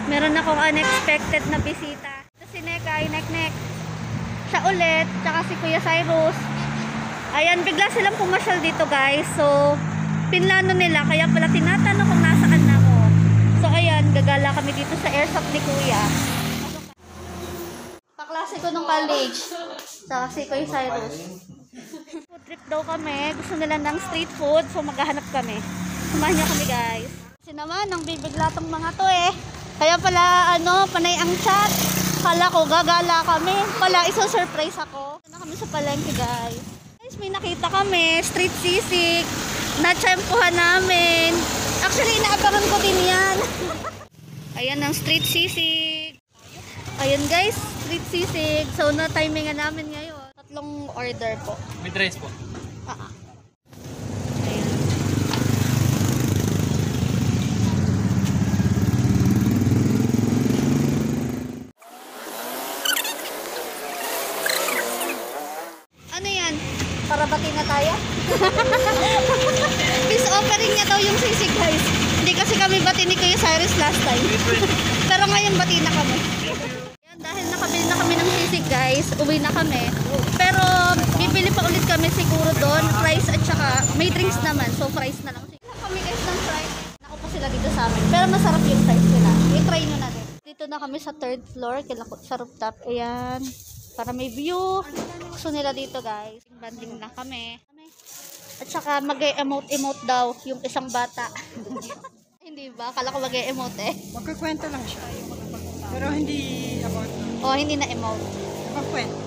Meron akong unexpected na bisita. Ito si Nekay, Nek-Nek. Siya ulit, tsaka si Kuya Cyrus. Ayan, bigla silang pumasyal dito guys. So, pinlano nila. Kaya pala tinatanong kung nasaan na ako. So, ayan, gagala kami dito sa airsoft ni Kuya. Kaklase ko nung college. Tsaka si Kuya Cyrus. Food trip daw kami. Gusto nila ng street food. So, maghahanap kami. Samahan niyo kami guys. Kasi naman, ang bibigla tong mga to eh. Kaya pala, panay ang chat. Kala ko, gagala kami. Pala, iso-surprise ako. Na kami sa palengke, guys. Guys, may nakita kami. Street sisig. Na-tsempuhan namin. Actually, inaabangan ko din yan. Ayan ang street sisig. Ayan, guys. Street sisig. So, na-timingan namin ngayon. 3 order po. With rice po. Para bati na tayo. Peace offering niya daw yung sisig guys. Hindi kasi kami bati ni Kuya Cyrus last time. Pero ngayon bati na kami. Yan, dahil nakabili na kami ng sisig guys, uwi na kami. Pero bibili pa ulit kami siguro doon. Fries at saka may drinks naman. So fries na lang. Kami guys ng fries. Nakupo sila dito sa amin. Pero masarap yung fries nila. I-try nyo na din. Dito na kami sa 3rd floor. Sa rooftop. Ayan. Para may view. Gusto nila dito guys. Banding na kami. At saka mag-emote daw yung isang bata. Hindi ba? Akala ko mag-emote eh. Magkakwento lang siya. Pero hindi about. Oh, hindi na emote. Magkwento.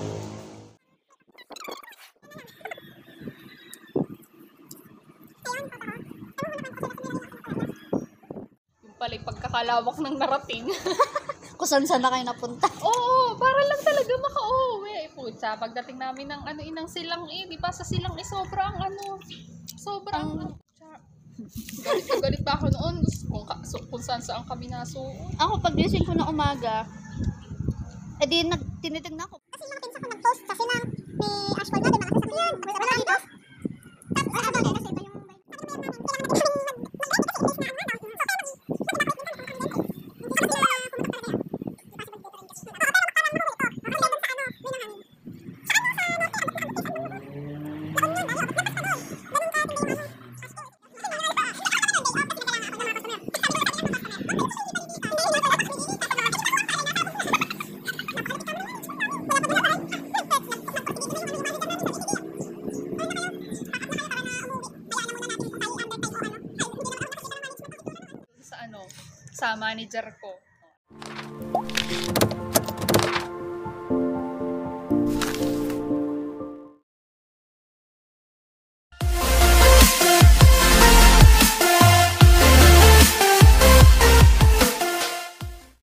Yung pala yung pagkakalawak ng narating. Kung saan na kayo napunta. Oo, para lang talaga makauwi. Putsa, pagdating namin ng inang silang di ba sa silang sobrang galit pa ako noon kung saan kami nasuot. Ako pag-gising ko na umaga, edi tinitignan ko. Kasi mga pinsa ko nag-post kasi lang may ashfall na din mga sasakyan. Wala dito. Tapos ano kasi ito yung sa manager ko.